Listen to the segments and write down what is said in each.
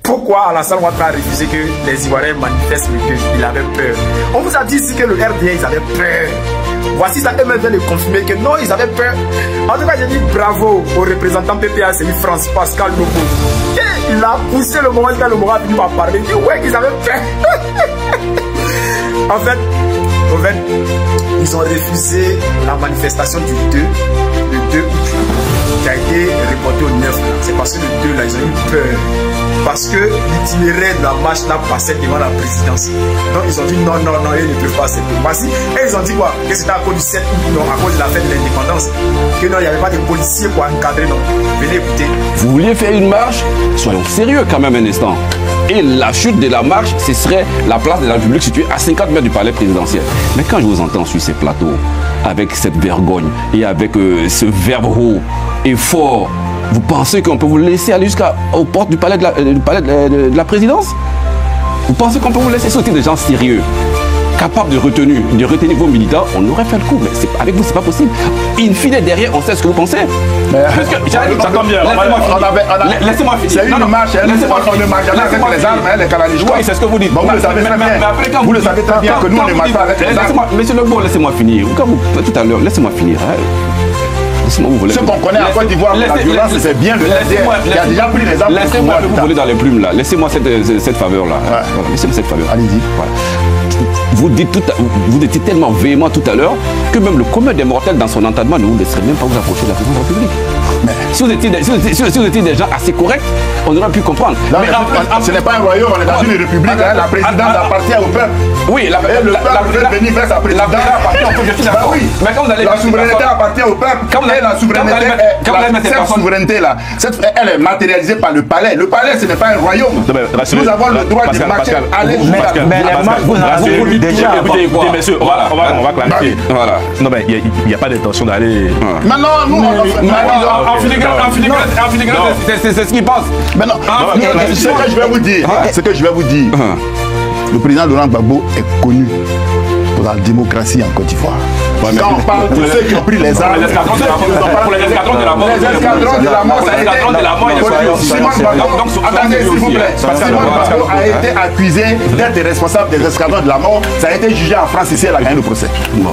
Pourquoi Alassane Ouattara a refusé que les Ivoiriens manifestent le 2? Il avait peur. On vous a dit ici que le RDA, ils avaient peur. Voici ça, eux-mêmes viennent de confirmer que non, ils avaient peur. En tout cas, j'ai dit bravo au représentant PPA, c'est France Pascal Lobo. Il a poussé le moment où le moment venu à parler. Il dit ouais, qu'ils avaient peur. En fait, ils ont refusé la manifestation du 2, le 2 août, qui a été reporté au 9. C'est parce que le 2 là, ils ont eu peur. Parce que l'itinéraire de la marche là passait devant la présidence. Donc ils ont dit non, non, non, ils ne peuvent pas accepter. Voici, et ils ont dit quoi? Que c'était à cause du 7 août, non, à cause de la fête de l'indépendance. Que non, il n'y avait pas de policiers pour encadrer, non. Venez écouter. Vous vouliez faire une marche? Soyons sérieux quand même un instant. Et la chute de la marche, ce serait la place de la République située à 50 mètres du palais présidentiel. Mais quand je vous entends sur ces plateaux, avec cette vergogne et avec ce verbe haut et fort, vous pensez qu'on peut vous laisser aller jusqu'aux portes du palais de la présidence? Vous pensez qu'on peut vous laisser sortir des gens sérieux, capables de retenir vos militants? On aurait fait le coup, mais avec vous, c'est pas possible. In fine, derrière, on sait ce que vous pensez. Ça tombe bien. Laissez-moi finir. C'est une marche, on ne marche jamais avec les armes, les Kalachnikov. Oui, c'est ce que vous dites. Vous le savez très bien. Vous le savez très bien que nous, on ne marche pas avec les armes. Monsieur Legbo, laissez-moi finir. Tout à l'heure, laissez-moi finir. Ce qu'on connaît en Côte d'Ivoire, la violence, c'est bien le RDA qui a déjà pris les armes. Laissez-moi vous voler dans les plumes là. Laissez-moi cette faveur là. Laissez-moi cette faveur. Allez-y. Vous étiez tellement véhément tout à l'heure que même le commun des mortels dans son entendement ne vous laisserait même pas vous approcher de la présidence de la République. Mais si vous étiez des gens assez corrects, on aurait pu comprendre. Non, mais ce n'est pas un royaume, on est dans une république. La présidence appartient au peuple. Oui, le peuple veut venir vers sa présidence. appartient au peuple, je suis d'accord. Oui, mais quand vous allez la souveraineté appartient au peuple. Et la souveraineté, cette souveraineté-là, elle est matérialisée par le palais. Le palais, ce n'est pas un royaume. Nous avons le droit de marcher, aller jusqu'à... Mais les marches, vous avez déjà... Écoutez, messieurs, on va clarifier. Non, mais il n'y a pas d'intention d'aller... Maintenant, nous, en filigrane, c'est ce qu'ils pensent. Maintenant, ce que je vais vous dire, le président Laurent Gbagbo est connu pour la démocratie en Côte d'Ivoire. Quand on parle de ceux qui ont pris les armes, les escadrons de la mort, ça a été... Attendez, s'il vous plaît. Simon Gbagbo a été accusé d'être responsable des escadrons de la mort. Ça a été jugé en France ici, elle a gagné le procès.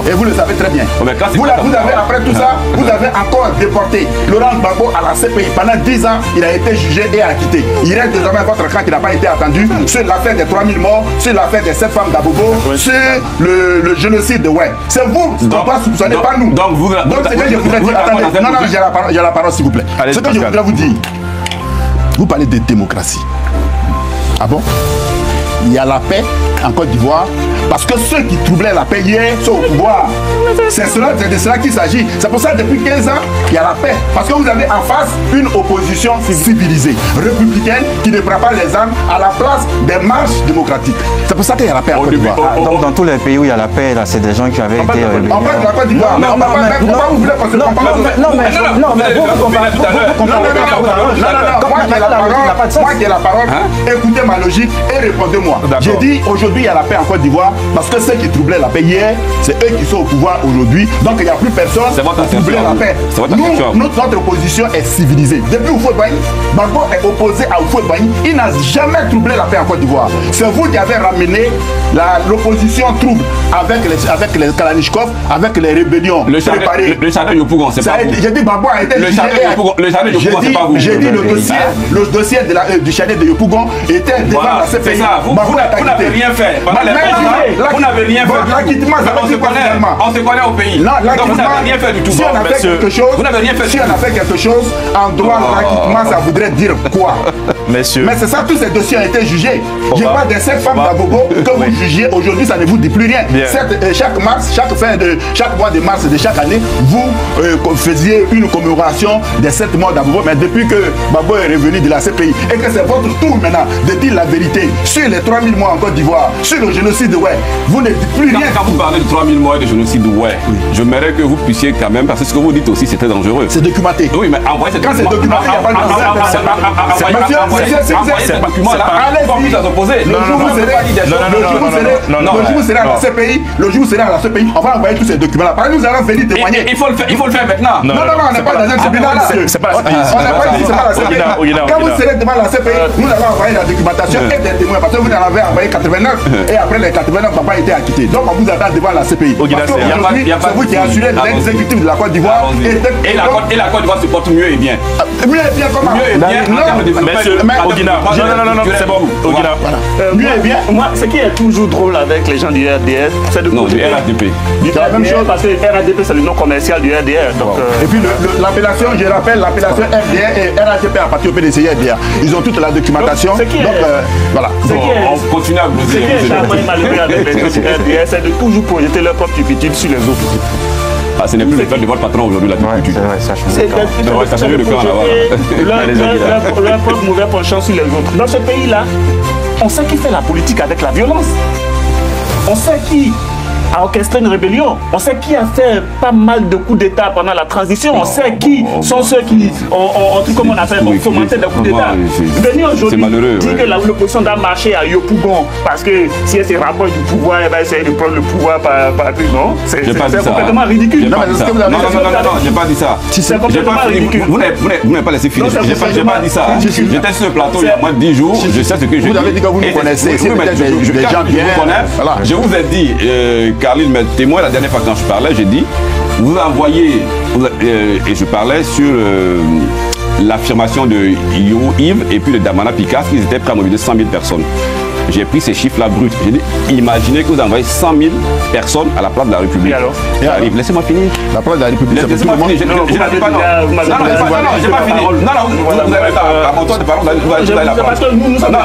Et vous le savez très bien. Vous avez, après tout ça, vous avez encore déporté Laurent Gbagbo à la CPI. Pendant 10 ans, il a été jugé et acquitté. Il reste désormais votre camp qui n'a pas été attendu sur l'affaire des 3000 morts, sur l'affaire des 7 femmes d'Abobo, sur le génocide de Ouai. C'est vous qu'on doit soupçonner, pas nous. Donc ce que je voudrais dire, attendez, non, j'ai la parole s'il vous plaît. Ce que je voudrais vous dire, vous parlez de démocratie. Ah bon? Il y a la paix en Côte d'Ivoire parce que ceux qui troublaient la paix hier sont au pouvoir. C'est de cela qu'il s'agit. C'est pour ça que depuis 15 ans, il y a la paix. Parce que vous avez en face une opposition civilisée, républicaine, qui ne prend pas les armes à la place des marches démocratiques. C'est pour ça qu'il y a la paix en Côte d'Ivoire. Donc dans tous les pays où il y a la paix, c'est des gens qui avaient été... On parle de la Côte d'Ivoire, mais on parle pas... Pourquoi vous voulez qu'on se compare? Non, mais vous comparez... Moi qui ai la parole, écoutez ma logique et répondez-moi. J'ai dit aujourd'hui il y a la paix en Côte d'Ivoire parce que ceux qui troublaient la paix hier, c'est eux qui sont au pouvoir aujourd'hui. Donc il n'y a plus personne pour troubler la paix. Notre opposition est civilisée. Depuis Houphouët-Boigny, Gbagbo est opposé à Houphouët-Boigny. Il n'a jamais troublé la paix en Côte d'Ivoire. C'est vous qui avez ramené l'opposition trouble avec les Kalachnikov, avec les rébellions préparées. Le château Yopougon, c'est pas vous. J'ai dit Gbagbo a été jugé. Le château Yopougon, c'est pas vous. J'ai dit le dossier du chalet de Yopougon était devant la CPI. C'est ça, vous n'avez rien fait. Vous n'avez rien fait. L'acquittement, on se connaît au pays. Non, donc vous n'avez rien fait du tout. Si on a fait quelque chose, vous n'avez rien fait. Si on a fait quelque chose, en droit, l'acquittement, ça voudrait dire quoi? Messieurs. Mais c'est ça, tous ces dossiers ont été jugés. Je parle de cette femme d'Abobo que vous jugez aujourd'hui, ça ne vous dit plus rien. Chaque mars, chaque mois de mars de chaque année, vous faisiez une commémoration des 7 mois d'Abobo. Mais depuis que Gbagbo est revenu de la CPI et que c'est votre tour maintenant de dire la vérité sur les 3000 mois en Côte d'Ivoire, sur le génocide de Ouai, vous ne dites plus rien. Quand vous parlez de 3000 mois et de génocide de Ouai, j'aimerais que vous puissiez quand même, parce que ce que vous dites aussi, c'est très dangereux. C'est documenté. Oui, mais envoyez cette quand c'est documenté, il n'y a pas de ces documents-là. Allez-y. Le jour où vous serez à la CPI, on va envoyer tous ces documents-là. Nous allons venir témoigner. Il faut le faire maintenant. Non, on n'est pas dans un tribunal. C'est pas la CPI. On n'a pas dit c'est pas la CPI. Quand vous serez devant la CPI, nous allons envoyer la documentation et des témoins. Parce que vous en avez envoyé 89 et après les 89, papa a été acquitté. Donc on vous attend devant la CPI. Parce qu'aujourd'hui, c'est vous qui assurez l'exécutif de la Côte d'Ivoire. Et la Côte d'Ivoire se porte mieux et bien. Mieux et bien comment? Mieux et bien en termes de développement. Non, c'est bon. Mieux et bien. Moi, ce qui est toujours drôle avec les gens du RDS, c'est de... Non, du RADP. C'est la même chose parce que RADP, c'est le nom commercial du RDR. Et puis l'appellation, je rappelle, l'appellation RDR et RADP appartient au PDCI RDR. Ils ont toute la documentation. Donc voilà. On continue à blouser. Ce qui est charmant et malheureux avec les gens du RDR, c'est de toujours projeter leur propre turpitude sur les autres. Ah, ce n'est plus le fait de votre patron aujourd'hui, la turpitude. Ça change de camp là-bas. Leur propre mauvais penchant sur les autres. Dans ce pays-là, on sait qui fait la politique avec la violence. On sait qui a orchestré une rébellion. On sait qui a fait pas mal de coups d'État pendant la transition. On sait qui sont ceux qui ont comme on appelle, fomenté des coups d'État. Venir aujourd'hui dire que l'opposition doit marcher à Yopougon parce que si elle se rapproche du pouvoir, elle va essayer de prendre le pouvoir par plus. Non, c'est complètement ridicule. Non, j'ai pas dit ça. C'est complètement ridicule. Vous n'avez pas laissé finir. J'ai pas dit ça. J'étais sur le plateau il y a moins de 10 jours. Je sais ce que je dis. Vous avez dit que vous nous connaissez. Des gens bien. Je vous ai dit. Carline me témoin la dernière fois quand je parlais, j'ai dit, vous envoyez, et je parlais sur l'affirmation de Yves et puis de Damana Picasse, qu'ils étaient prêts à mobiliser 100 000 personnes. J'ai pris ces chiffres-là bruts. J'ai dit, imaginez que vous envoyez 100 000 personnes à la place de la République. Et alors laissez-moi finir. La place de la République, c'est laissez-moi finir. Je n'avais pas. Non, j'ai pas fini. Non, vous avez pas. À mon temps de parole, vous allez la prendre. Parce que nous sommes de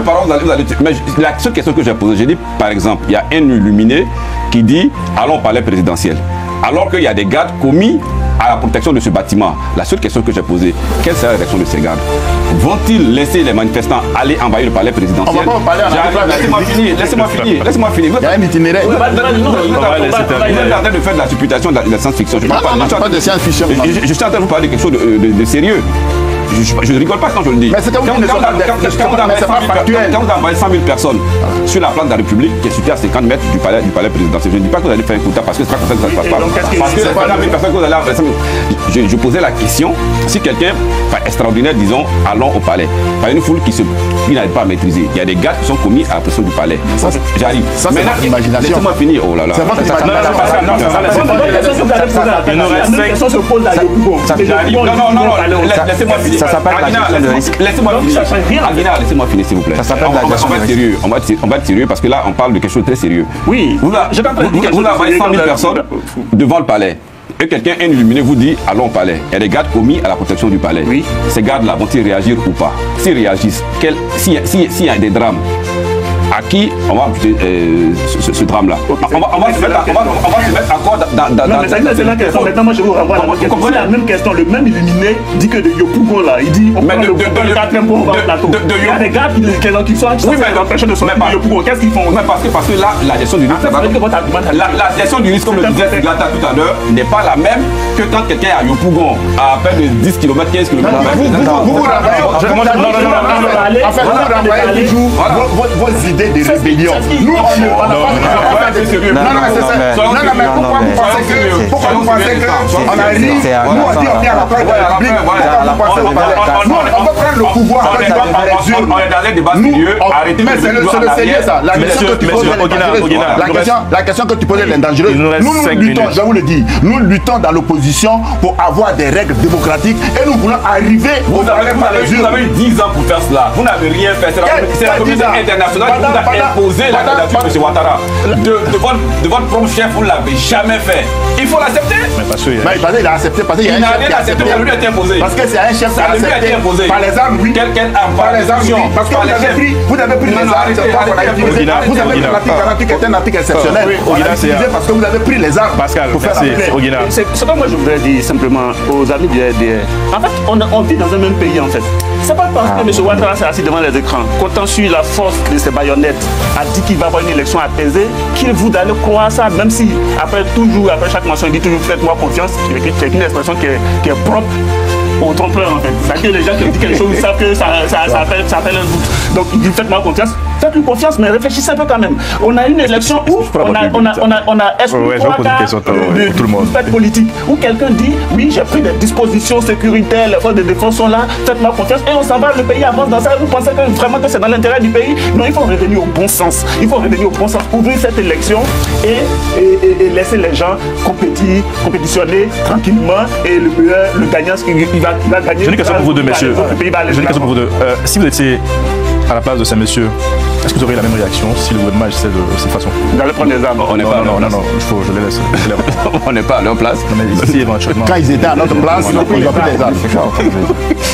parole, vous allez. Mais la seule question que j'ai posée, j'ai dit, par exemple, il y a un illuminé qui dit, allons au palais présidentiel. Alors qu'il y a des gardes commis à la protection de ce bâtiment. La seule question que j'ai posée, quelle sera la réaction de ces gardes? Vont-ils laisser les manifestants aller envahir le palais présidentiel? On va pas parler laissez-moi finir. Il y a un itinéraire. Vous êtes en train de faire de la supputation, de la science-fiction. Pas de science-fiction. Je suis en train de vous parler de quelque chose de sérieux. Je ne rigole pas quand je le dis. Mais c'est quand vous envoyez 100 000 personnes sur la place de la République qui est située à 50 mètres du palais présidentiel, je ne dis pas que vous allez faire un coup d'État parce que c'est pas comme ça que ça se passe pas. Parce que c'est pas la même personne que vous allez envoyer 100 000. Je posais la question, si quelqu'un, extraordinaire, disons, allons au palais, par une foule qui n'arrive pas à maîtriser, il y a des gars qui sont commis à la pression du palais. J'arrive. Ça, c'est votre imagination. Laissez-moi finir. Oh là là. C'est votre imagination. Laissez-moi finir. Ça s'appelle la gestion de risque. Laissez-moi finir, s'il vous plaît. Ça s'appelle la gestion de risque. On va être sérieux parce que là, on parle de quelque chose de très sérieux. Oui. Vous envoyez 100 000 personnes devant le palais. Et quelqu'un, un illuminé, vous dit allons au palais. Il y a des gardes commis à la protection du palais. Oui. Ces gardes-là vont-ils réagir ou pas? S'ils réagissent, s'il y a des drames, à qui on va imputer ce drame-là? On va se mettre encore dans... C'est la question. Maintenant, moi, je vous renvoie à la même question. Le même illuminé dit que de Yopougon, là, il dit on prend le 4e pour le plateau. Il y a des gars qui sont empêchés de sortir de Yopougon. Qu'est-ce qu'ils font? Parce que là, la gestion du risque... La gestion du risque, comme le disait Glata tout à l'heure, n'est pas la même que quand quelqu'un est à Yopougon, à peine de 10 km, 15 km. Vous renvoyez toujours vos idées de rébellion. Nous, on n'a pas de sérieux. Non, mais pourquoi vous pensez qu'on arrive, nous, on dit on est à la place de la République, nous, on va prendre le pouvoir avec les urnes. On est dans les débats sérieux, arrêtez. Mais c'est le sérieux, ça. La question que tu posais est dangereuse. Nous luttons, je vous le dis, nous luttons dans l'opposition pour avoir des règles démocratiques et nous voulons arriver au palais par les urnes. Vous avez eu 10 ans pour faire cela. Vous n'avez rien fait. C'est la communauté internationale qui vous a imposé la candidature de M. Ouattara. De votre propre chef, vous ne l'avez jamais fait. Il faut l'accepter. Mais il a accepté parce qu'il y a un chef qui a accepté. Parce que c'est un chef qui a accepté. Par les armes, oui. Par les armes, oui. Parce que vous avez pris les armes. Vous avez pris l'article 48 qui est un article exceptionnel. Parce que vous avez pris les armes. Pascal, pour faire ce que moi je voudrais dire simplement aux amis du RDR. En fait, on vit dans un même pays en fait. C'est pas parce que M. Ouattara s'est assis devant les écrans, comptant sur la force de ses baïonnettes, a dit qu'il va avoir une élection apaisée, qu'il vous d'aller croire ça, même si après chaque mention, il dit toujours faites-moi confiance, c'est une expression qui est propre. au trompe-l'œil en fait. C'est-à-dire que les gens qui ont dit quelque chose, ils savent que ça appelle un doute. Donc il dit faites-moi confiance. Faites-lui confiance, mais réfléchissez un peu quand même. On a une élection où on a exclu trois quarts de fête politique, où quelqu'un dit oui, j'ai pris des dispositions sécuritaires, les forces de défense sont là, faites-moi confiance, et on s'en va, le pays avance dans ça. Vous pensez que vraiment que c'est dans l'intérêt du pays? Non, il faut revenir au bon sens. Il faut revenir au bon sens, ouvrir cette élection et laisser les gens compétitionner tranquillement, et le meilleur, le gagnant, il va gagner. J'ai une question pour vous deux, messieurs. J'ai une question pour vous deux. Si vous étiez à la place de ces messieurs, est-ce que vous auriez la même réaction si le gouvernement agissait de cette façon? Vous allez prendre des armes. On n'est pas à leur place. Non, je les laisse. On n'est pas à leur place. Non, mais si éventuellement. Quand ils étaient à notre place, ils ont pris des armes.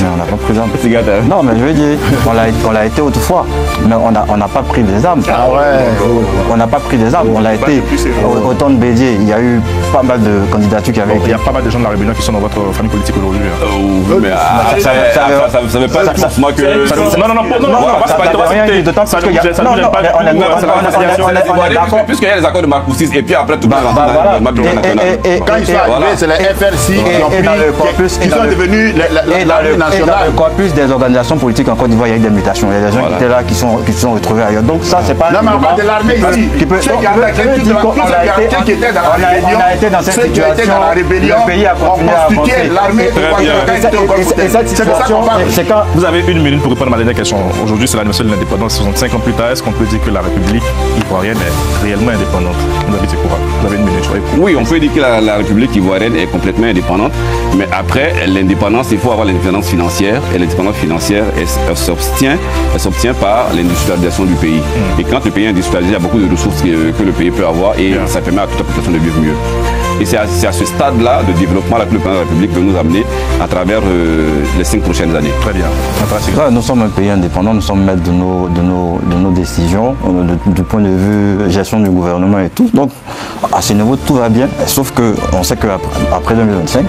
Mais on n'a pas pris des armes. Non, mais je veux dire, on l'a été autrefois, mais on n'a pas pris des armes. Ah ouais. On n'a pas pris des armes, on l'a été. Au temps de Bédier, il y a eu pas mal de candidatures qui avaient été. Il y a pas mal de gens de la rébellion qui sont dans votre famille politique aujourd'hui. Mais ça ne veut pas dire moi que. Puisqu'il y a les accords de Marcoussis et puis après tout le monde quand ils sont arrivés, c'est les FRC qui sont devenus l'armée nationale. Dans le corpus des organisations politiques en Côte d'Ivoire, il y a eu des mutations. Il y a des gens qui étaient là qui se sont retrouvés ailleurs. Donc ça, c'est pas. Non, mais on parle de l'armée ici. Ceux qui étaient dans la rébellion, on a été dans cette situation. Le pays a continué à avancer. L'armée et cette situation, c'est quand. Vous avez une minute pour répondre à ma dernière question. Aujourd'hui, c'est l'anniversaire de l'indépendance. 65 ans plus tard, est-ce qu'on peut dire que la République ivoirienne est réellement indépendante? Vous avez une minute, je crois. Oui, on peut dire que la République ivoirienne est complètement indépendante, mais après l'indépendance, il faut avoir l'indépendance financière, et l'indépendance financière, elle s'obtient par l'industrialisation du pays. Et quand le pays est industrialisé, il y a beaucoup de ressources que le pays peut avoir, et ça permet à toute la population de vivre mieux. Et c'est à ce stade-là de développement que le président de la République veut nous amener à travers les 5 prochaines années. Très bien. Nous sommes un pays indépendant, nous sommes maîtres de nos décisions, du point de vue gestion du gouvernement et tout. Donc, à ce niveau, tout va bien, sauf qu'on sait qu'après 2025,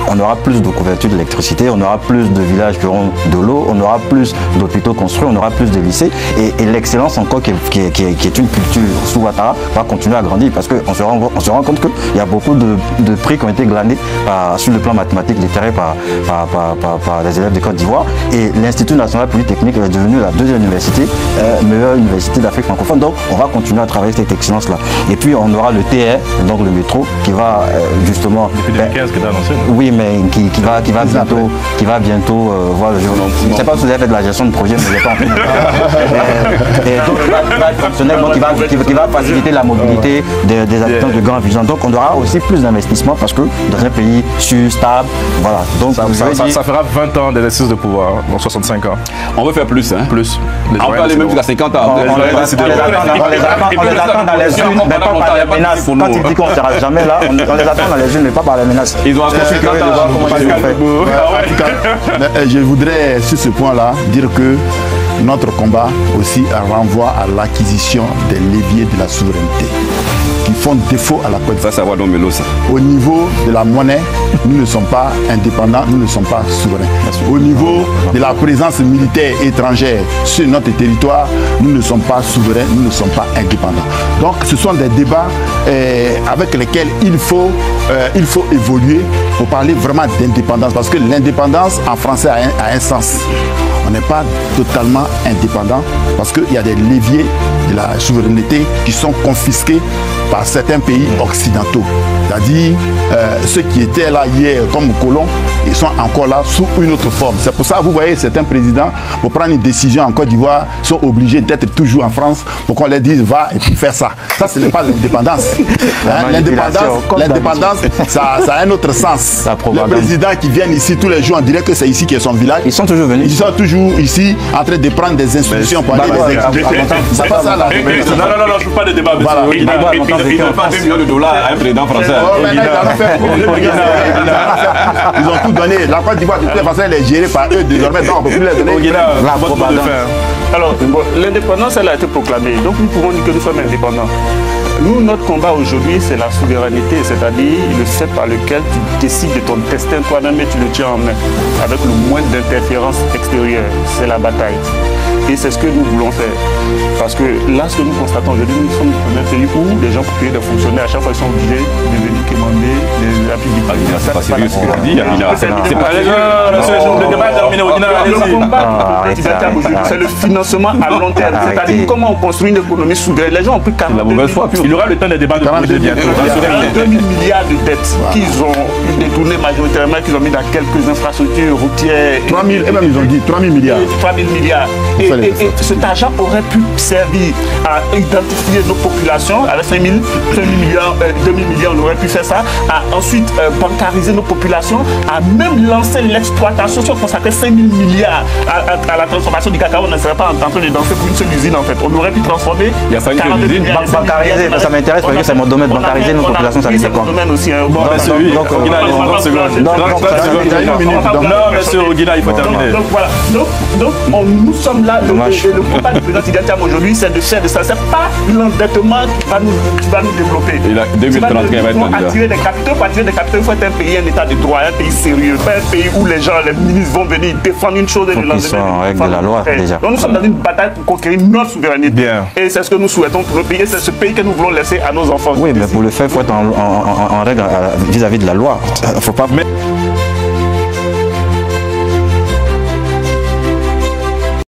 on aura plus de couverture d'électricité, on aura plus de villages qui auront de l'eau, on aura plus d'hôpitaux construits, on aura plus de lycées. Et l'excellence encore qui est une culture sous Ouattara va continuer à grandir parce qu'on se rend compte qu'il y a beaucoup de prix qui ont été glanés sur le plan mathématique, déterrés par les élèves de Côte d'Ivoire. Et l'Institut national polytechnique est devenu la deuxième université, meilleure université d'Afrique francophone. Donc on va continuer à travailler cette excellence-là. Et puis on aura le TR, donc le métro, qui va justement... Depuis 2015 qui est annoncé. Oui, mais qui va bientôt voir le jour. Je ne sais pas si vous avez fait de la gestion de projet, mais je n'ai pas envie de et donc il va être fonctionnel, donc qui va faciliter la mobilité des habitants de Grand Vision. Donc on aura aussi plus d'investissement parce que dans un pays stable, voilà. Donc ça fera 20 ans d'exercice de pouvoir, donc 65 ans. On veut faire plus, hein. Plus. On peut aller même jusqu'à 50 ans. On les attend dans les urnes, mais pas par les menaces. Quand il dit qu'on ne sera jamais là, on les attend dans les urnes, mais pas par les menaces. Ils ont je voudrais sur ce point-là dire que notre combat aussi renvoie à l'acquisition des leviers de la souveraineté qui font défaut à la Côte d'Ivoire. Ça va donc Mélo, ça. Au niveau de la monnaie, nous ne sommes pas indépendants, nous ne sommes pas souverains. Au niveau de la présence militaire étrangère sur notre territoire, nous ne sommes pas souverains, nous ne sommes pas indépendants. Donc ce sont des débats avec lesquels il faut évoluer pour parler vraiment d'indépendance. Parce que l'indépendance en français a un sens. On n'est pas totalement indépendant parce qu'il y a des leviers de la souveraineté qui sont confisqués par certains pays occidentaux. C'est-à-dire ceux qui étaient là hier comme colons, ils sont encore là sous une autre forme. C'est pour ça que vous voyez certains présidents, pour prendre une décision en Côte d'Ivoire, sont obligés d'être toujours en France pour qu'on leur dise va et puis faire ça. Ça, ce n'est pas l'indépendance. L'indépendance, ça a un autre sens. Les présidents qui viennent ici tous les jours, on dirait que c'est ici qui est son village. Ils sont toujours venus. Ils sont toujours ici en train de prendre des instructions pour aller les exécuter. C'est pas ça là. Non, je ne fais pas de débat. Ils n'ont pas 2 millions de dollars à un président français. Ils ont tout donné. La Côte d'Ivoire, de toute façon, elle est gérée par eux désormais. Donc on ne peut plus les donner. Alors, l'indépendance, elle a été proclamée. Donc nous pouvons dire que nous sommes indépendants. Nous, notre combat aujourd'hui, c'est la souveraineté, c'est-à-dire le fait par lequel tu décides de ton destin toi-même et tu le tiens en main, avec le moins d'interférences extérieures. C'est la bataille. Et c'est ce que nous voulons faire. Parce que là, ce que nous constatons aujourd'hui, nous sommes le premier pays où les gens pour payer des fonctionnaires, à chaque fois, ils sont obligés de venir commander des appuis diplomatique. C'est pas sérieux ce que tu dis, Amina. C'est pas le débat terminé au Guinée. Le combat c'est le financement à long terme. C'est-à-dire comment on construit une économie souveraine. Les gens ont pris 40 Il y aura le temps des débats de projet bientôt. 2 000 milliards de dettes qu'ils ont détournées majoritairement, qu'ils ont mis dans quelques infrastructures routières. 3 000, et même ils ont dit 3 000 milliards. 3 000 milliards. Et cet argent aurait pu servir à identifier nos populations. Avec 5 000 milliards, 2 000 milliards, on aurait pu faire ça. À ensuite bancariser nos populations, à même lancer l'exploitation. Si on consacrait 5 000 milliards à la transformation du cacao, on ne serait pas en train de danser pour une seule usine en fait. On aurait pu transformer. Il y a 40 usines. Bancariser, ça m'intéresse parce que c'est mon domaine. Bancariser nos populations, ça veut dire quoi? C'est mon domaine aussi. Bon, monsieur, monsieur Oguina, il faut terminer. Donc voilà. Donc nous sommes là. Le combat du président Tidjane Thiam aujourd'hui, c'est de faire de ça. C'est pas l'endettement qui va nous développer. Et là, 2030, il va être attirer des capitaux. Pour attirer des capitaux, il faut être un pays, un état de droit, un pays sérieux, pas un pays où les gens, les ministres vont venir défendre une chose et le lendemain. Ils sont en règle de la loi déjà. Donc nous sommes dans une bataille pour conquérir notre souveraineté. Bien. Et c'est ce que nous souhaitons pour le pays. C'est ce pays que nous voulons laisser à nos enfants. Oui, mais pour le faire, il faut être en règle vis-à-vis de la loi. Il ne faut pas.